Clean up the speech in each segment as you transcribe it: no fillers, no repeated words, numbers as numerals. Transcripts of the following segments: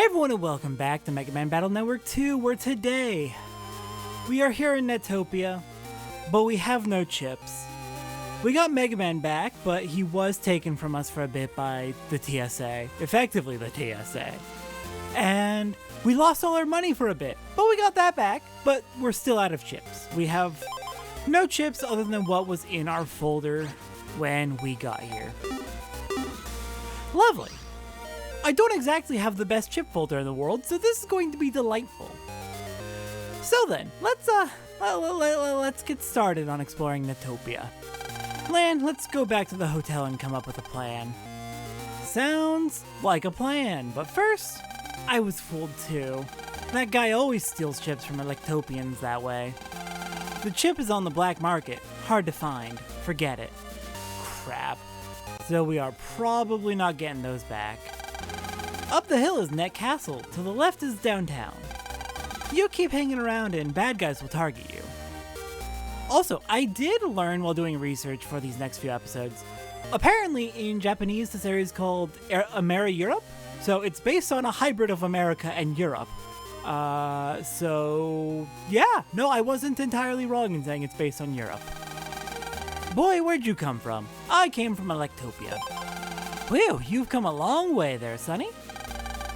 Hey everyone and welcome back to Mega Man Battle Network 2, where today we are here in Netopia, but we have no chips. We got Mega Man back, but he was taken from us for a bit by the TSA, effectively the TSA. And we lost all our money for a bit, but we got that back, but we're still out of chips. We have no chips other than what was in our folder when we got here. Lovely. I don't exactly have the best chip folder in the world, so this is going to be delightful. So then, let's get started on exploring Netopia. Lan, let's go back to the hotel and come up with a plan. Sounds like a plan, but first, I was fooled too. That guy always steals chips from Electopians that way. The chip is on the black market, hard to find, forget it. Crap. So we are probably not getting those back. Up the hill is Net Castle, to the left is downtown. You keep hanging around and bad guys will target you. Also, I did learn while doing research for these next few episodes. Apparently in Japanese this area is called Amerieurope, so it's based on a hybrid of America and Europe. So yeah, no, I wasn't entirely wrong in saying it's based on Europe. Boy, where'd you come from? I came from Electopia. Whew, you've come a long way there, Sonny.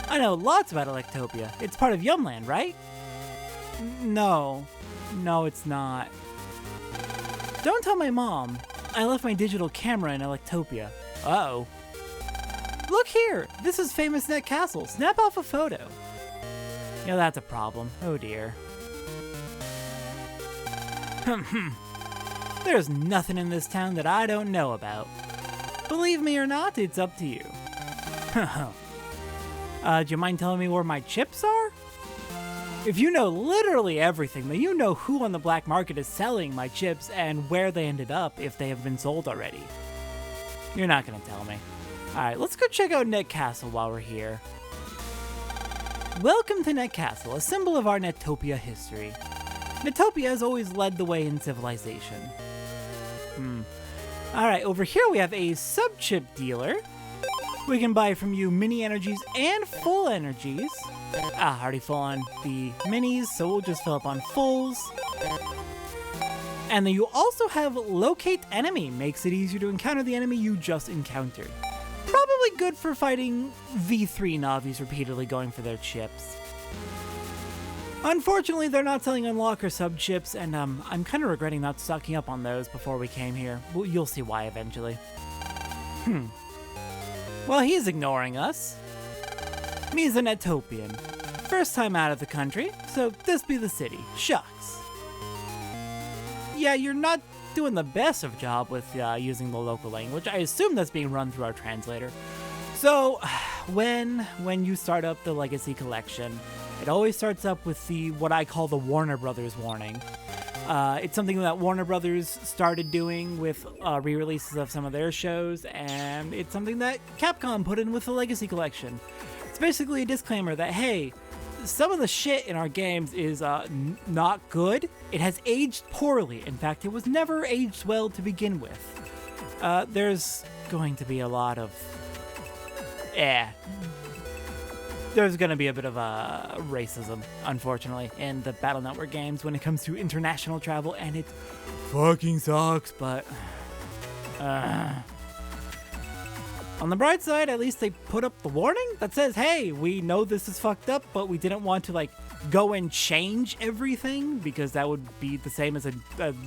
I know lots about Electopia. It's part of Yumland, right? No, it's not. Don't tell my mom. I left my digital camera in Electopia. Uh-oh. Look here, this is famous Net Castle. Snap off a photo. Yeah, that's a problem. Oh dear. There's nothing in this town that I don't know about. Believe me or not, it's up to you. Do you mind telling me where my chips are? If you know literally everything, then you know who on the black market is selling my chips and where they ended up if they have been sold already. You're not gonna tell me. Alright, let's go check out Net Castle while we're here. Welcome to Net Castle, a symbol of our Netopia history. Netopia has always led the way in civilization. Alright, over here we have a sub-chip dealer. We can buy from you mini energies and full energies. Already full on the minis, so we'll just fill up on fulls. And then you also have locate enemy, makes it easier to encounter the enemy you just encountered. Probably good for fighting V3 Navis repeatedly going for their chips. Unfortunately, they're not selling unlock or sub chips, and I'm kind of regretting not stocking up on those before we came here. Well, you'll see why eventually. Well, he's ignoring us. Me's a Netopian. First time out of the country, so this be the city. Shucks. Yeah, you're not doing the best of job with using the local language. I assume that's being run through our translator. So, when you start up the Legacy Collection, it always starts up with what I call the Warner Brothers warning. It's something that Warner Brothers started doing with re-releases of some of their shows, and it's something that Capcom put in with the Legacy Collection. It's basically a disclaimer that, hey, some of the shit in our games is not good. It has aged poorly. In fact, it was never aged well to begin with. There's going to be a lot of... There's going to be a bit of racism, unfortunately, in the Battle Network games when it comes to international travel, and it fucking sucks, but... On the bright side, at least they put up the warning that says, hey, we know this is fucked up, but we didn't want to, go and change everything, because that would be the same as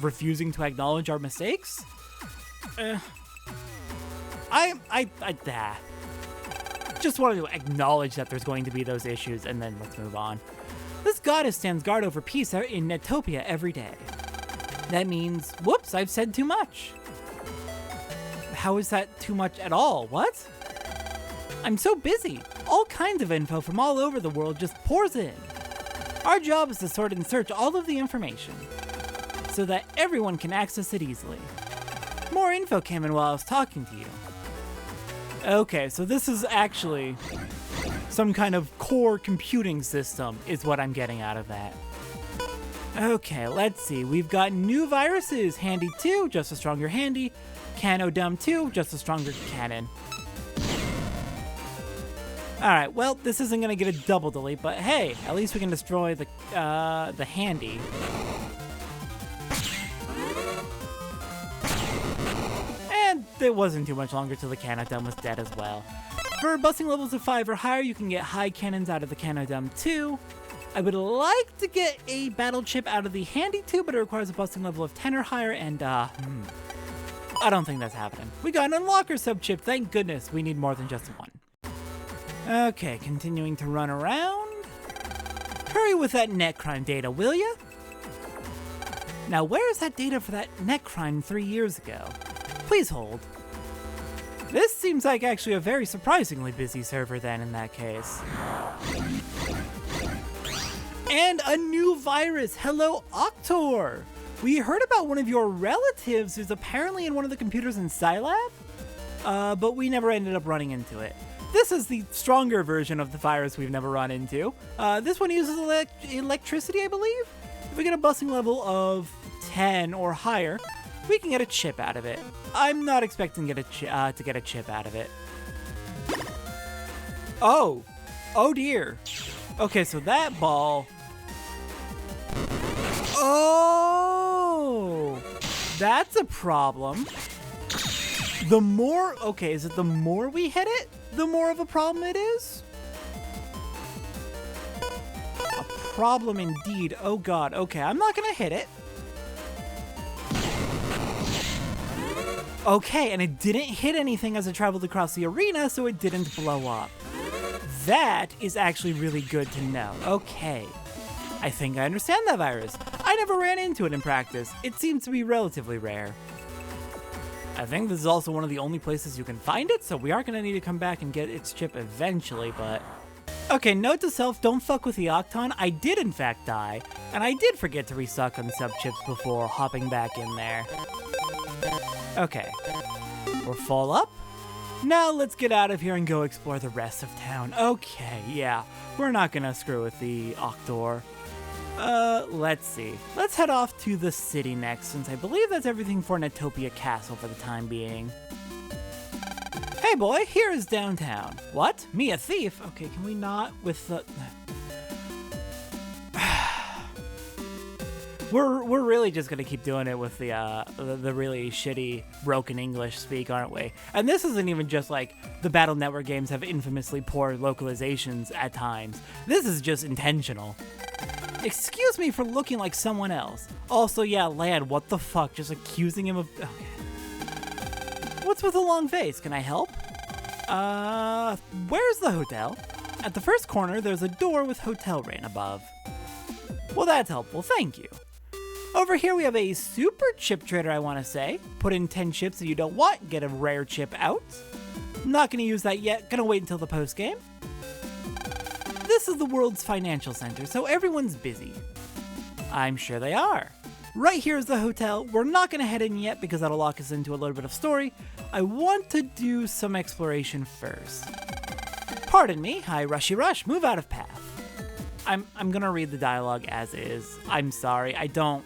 refusing to acknowledge our mistakes. Just wanted to acknowledge that there's going to be those issues, and then let's move on. This goddess stands guard over peace in Netopia every day. That means, whoops, I've said too much. How is that too much at all? What? I'm so busy. All kinds of info from all over the world just pours in. Our job is to sort and search all of the information so that everyone can access it easily. More info came in while I was talking to you. Okay, so this is actually some kind of core computing system is what I'm getting out of that. Okay, let's see. We've got new viruses. Handy 2, just a stronger Handy. Cano Dumb 2, just a stronger Cannon. Alright, well, this isn't gonna get a double delete, but hey, at least we can destroy the handy. And it wasn't too much longer till the Canodum was dead as well. For busting levels of 5 or higher, you can get high cannons out of the Canodum too. I would like to get a battle chip out of the handy too, but it requires a busting level of 10 or higher, and I don't think that's happening. We got an unlocker sub-chip, thank goodness. We need more than just one. Okay, continuing to run around. Hurry with that net crime data, will ya? Now, where is that data for that net crime 3 years ago? Please hold. This seems like actually a very surprisingly busy server then in that case. And a new virus! Hello, Octor! We heard about one of your relatives who's apparently in one of the computers in Scilab, but we never ended up running into it. This is the stronger version of the virus we've never run into. This one uses electricity, I believe? If we get a busting level of 10 or higher, we can get a chip out of it. I'm not expecting to get a chip out of it. Oh dear. Okay, so that ball. Oh, that's a problem. The more, okay, is it the more we hit it, the more of a problem it is? A problem indeed. Oh god, okay, I'm not gonna hit it. Okay, and it didn't hit anything as it traveled across the arena, so it didn't blow up. That is actually really good to know. Okay. I think I understand that virus. I never ran into it in practice. It seems to be relatively rare. I think this is also one of the only places you can find it, so we are gonna need to come back and get its chip eventually, but... Okay, note to self, don't fuck with the Octon. I did in fact die, and I did forget to restock on sub-chips before hopping back in there. Okay, we're full up. Now let's get out of here and go explore the rest of town. Okay, yeah, we're not gonna screw with the Octor. Let's see. Let's head off to the city next, since I believe that's everything for Netopia Castle for the time being. Hey boy, here is downtown. What? Me a thief? Okay, can we not with the... We're really just gonna keep doing it with the really shitty broken English speak, aren't we? And this isn't even just like the Battle Network games have infamously poor localizations at times. This is just intentional. Excuse me for looking like someone else. Also, yeah, Lad, what the fuck? Just accusing him of... Okay. What's with the long face? Can I help? Where's the hotel? At the first corner, there's a door with hotel rain above. Well, that's helpful, thank you. Over here we have a super chip trader, I want to say. Put in 10 chips that you don't want, get a rare chip out. Not going to use that yet, gonna wait until the post-game. This is the world's financial center, so everyone's busy. I'm sure they are. Right here is the hotel. We're not going to head in yet because that'll lock us into a little bit of story. I want to do some exploration first. Pardon me, hi Rushy Rush, move out of path. I'm gonna read the dialogue as is. I'm sorry, I don't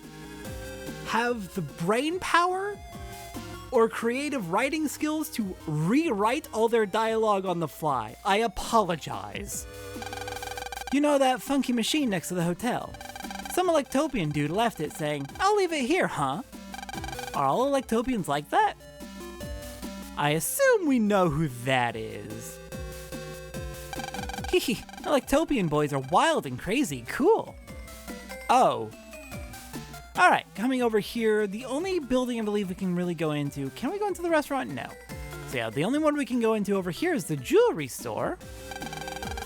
have the brain power or creative writing skills to rewrite all their dialogue on the fly. I apologize. You know that funky machine next to the hotel? Some Electopian dude left it saying, "I'll leave it here, huh?" Are all Electopians like that? I assume we know who that is. Hehe, Electopian boys are wild and crazy, cool. Oh. Alright, coming over here, the only building I believe we can really go into, can we go into the restaurant? No. So yeah, the only one we can go into over here is the jewelry store.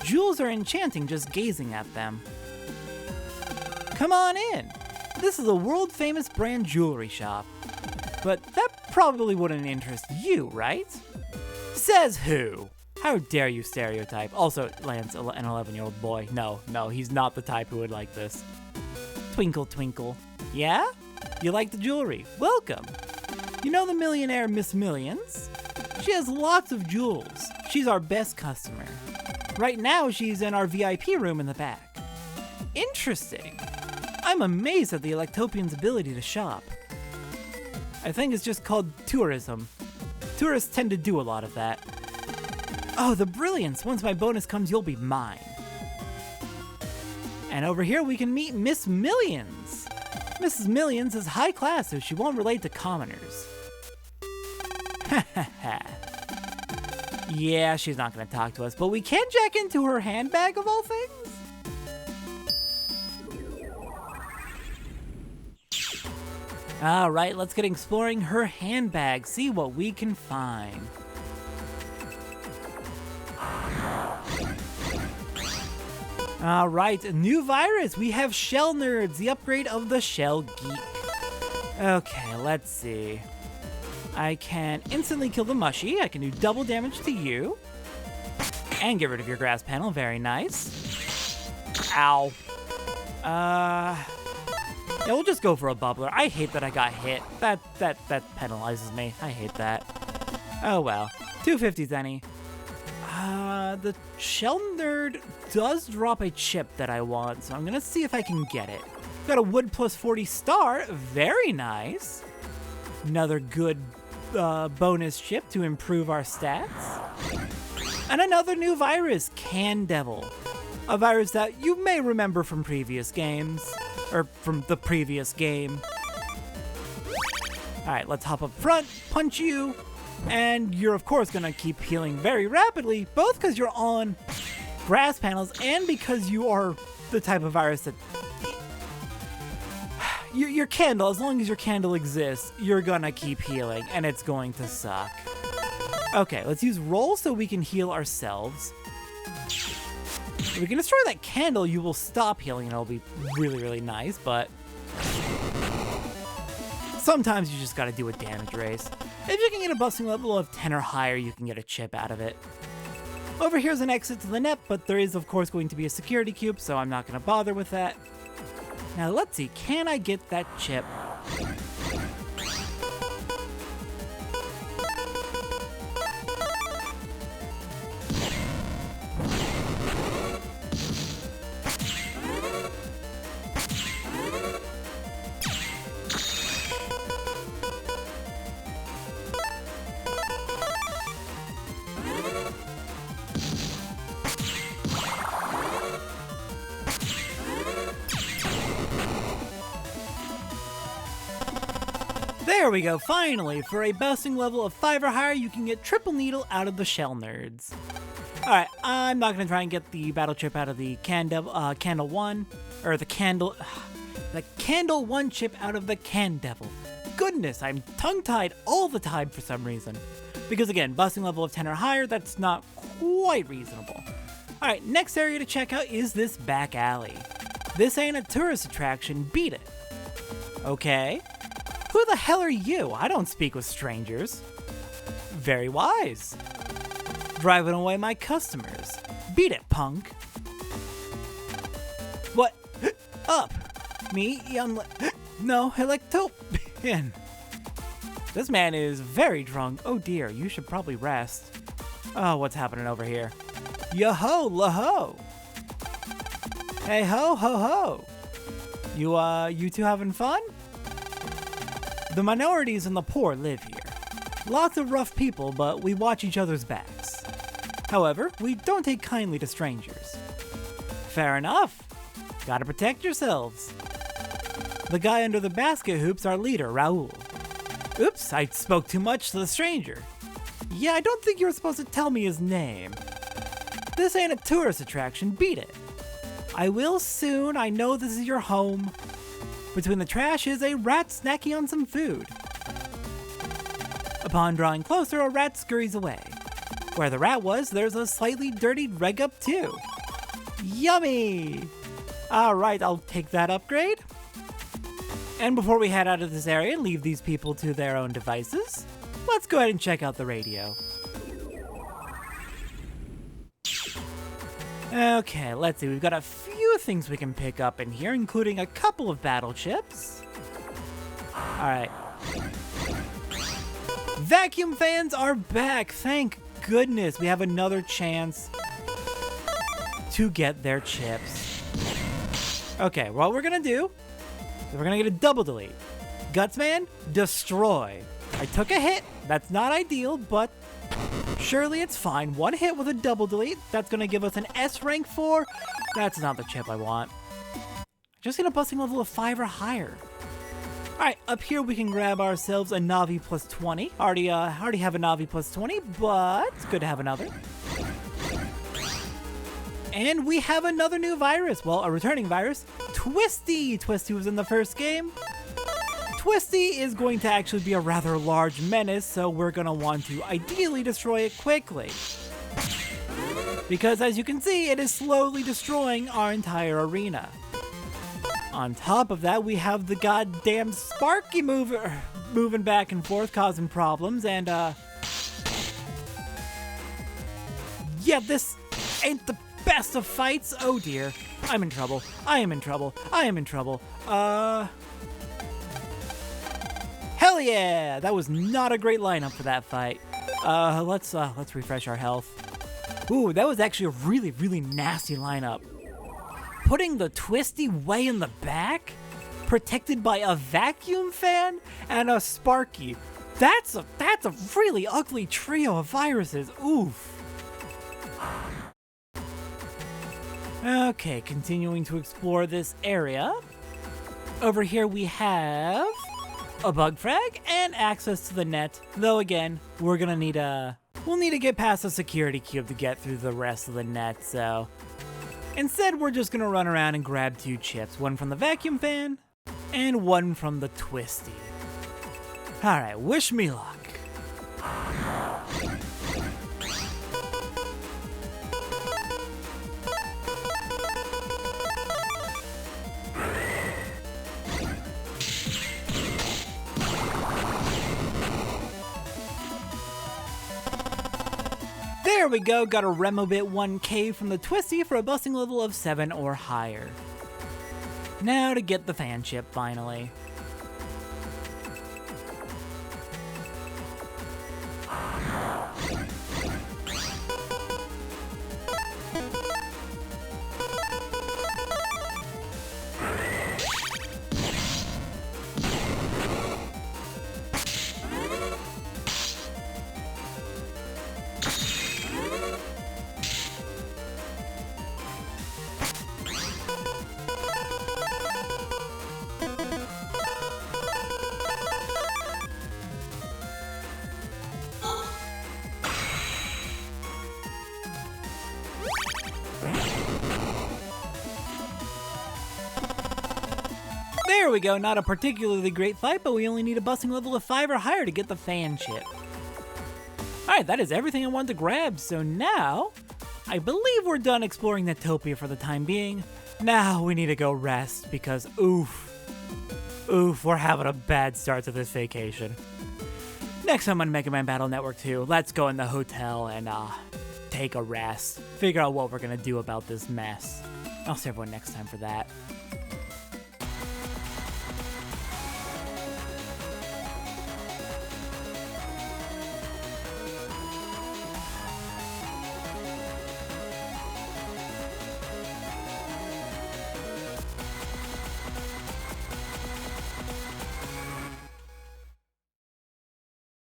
Jewels are enchanting just gazing at them. Come on in. This is a world famous brand jewelry shop. But that probably wouldn't interest you, right? Says who? How dare you stereotype? Also, Lance, an 11-year-old boy. No, he's not the type who would like this. Twinkle, twinkle. Yeah? You like the jewelry? Welcome. You know the millionaire Miss Millions? She has lots of jewels. She's our best customer. Right now, she's in our VIP room in the back. Interesting. I'm amazed at the Electopian's ability to shop. I think it's just called tourism. Tourists tend to do a lot of that. Oh, the brilliance. Once my bonus comes, you'll be mine. And over here, we can meet Miss Millions. Mrs. Millions is high class, so she won't relate to commoners. Yeah, she's not gonna talk to us, but we can jack into her handbag of all things. All right, let's get exploring her handbag, see what we can find. All right, a new virus. We have Shell Nerds, the upgrade of the Shell Geek. Okay, let's see. I can instantly kill the Mushy. I can do double damage to you. And get rid of your grass panel. Very nice. Ow. Yeah, we'll just go for a bubbler. I hate that I got hit. That penalizes me. I hate that. Oh well. 250s any. The Shell Nerd does drop a chip that I want, so I'm gonna see if I can get it. Got a wood plus 40 star. Very nice. Another good bonus chip to improve our stats. And another new virus, Can Devil. A virus that you may remember from previous games. Or from the previous game. Alright, let's hop up front, punch you. And you're of course gonna keep healing very rapidly, both because you're on grass panels and because you are the type of virus that your candle, as long as your candle exists, you're gonna keep healing and it's going to suck. Okay, let's use roll so we can heal ourselves. If we can destroy that candle, you will stop healing and it'll be really, really nice, but sometimes you just gotta do a damage race. If you can get a busting level of 10 or higher, you can get a chip out of it. Over here's an exit to the net, but there is of course going to be a security cube, so I'm not gonna bother with that. Now let's see, can I get that chip? There we go, finally! For a busting level of 5 or higher, you can get triple needle out of the Shell Nerds. Alright, I'm not gonna try and get the battle chip out of the Candle 1, or the Candle 1 chip out of the Can Devil. Goodness, I'm tongue-tied all the time for some reason. Because again, busting level of 10 or higher, that's not quite reasonable. Alright, next area to check out is this back alley. This ain't a tourist attraction, beat it. Okay. Who the hell are you? I don't speak with strangers. Very wise. Driving away my customers. Beat it, punk. What? Up. Me? No, Electopian. This man is very drunk. Oh dear, you should probably rest. Oh, what's happening over here? Yo-ho, la-ho. Hey ho, ho ho. You two having fun? The minorities and the poor live here. Lots of rough people, but we watch each other's backs. However, we don't take kindly to strangers. Fair enough. Gotta protect yourselves. The guy under the basket hoops our leader, Raoul. Oops, I spoke too much to the stranger. Yeah, I don't think you were supposed to tell me his name. This ain't a tourist attraction, beat it. I will soon, I know this is your home. Between the trash is a rat snacking on some food. Upon drawing closer, a rat scurries away. Where the rat was, there's a slightly dirtied reg up too. Yummy! Alright, I'll take that upgrade. And before we head out of this area and leave these people to their own devices, let's go ahead and check out the radio. Okay, let's see, we've got a few things we can pick up in here, including a couple of battle chips. Alright. Vacuum fans are back, thank goodness. We have another chance to get their chips. Okay, what we're gonna do is we're gonna get a double delete. Gutsman, destroy. I took a hit. That's not ideal, but surely it's fine. One hit with a double delete. That's going to give us an S rank 4. That's not the chip I want. Just get a busting level of 5 or higher. Alright, up here we can grab ourselves a Navi plus 20. Already have a Navi plus 20, but it's good to have another. And we have another new virus. Well, a returning virus. Twisty! Twisty was in the first game. Twisty is going to actually be a rather large menace, so we're going to want to ideally destroy it quickly. Because as you can see, it is slowly destroying our entire arena. On top of that, we have the goddamn Sparky moving back and forth, causing problems, and yeah, this ain't the best of fights. Oh dear, I'm in trouble. I am in trouble. I am in trouble. Hell yeah! That was not a great lineup for that fight. Let's refresh our health. Ooh, that was actually a really, really nasty lineup. Putting the Twisty way in the back, protected by a vacuum fan and a Sparky. That's a really ugly trio of viruses. Oof. Okay, continuing to explore this area. Over here we have a bug frag and access to the net. Though again, we'll need to get past the security cube to get through the rest of the net, so instead we're just gonna run around and grab 2 chips, one from the vacuum fan and one from the Twisty. Alright, wish me luck. There we go, got a Remobit 1K from the Twisty for a busting level of 7 or higher. Now to get the fan chip, finally. There we go, not a particularly great fight, but we only need a busting level of 5 or higher to get the fan chip. Alright, that is everything I wanted to grab, so now I believe we're done exploring Netopia for the time being. Now we need to go rest, because oof, we're having a bad start to this vacation. Next time on Mega Man Battle Network 2, let's go in the hotel and take a rest. Figure out what we're gonna do about this mess. I'll see everyone next time for that.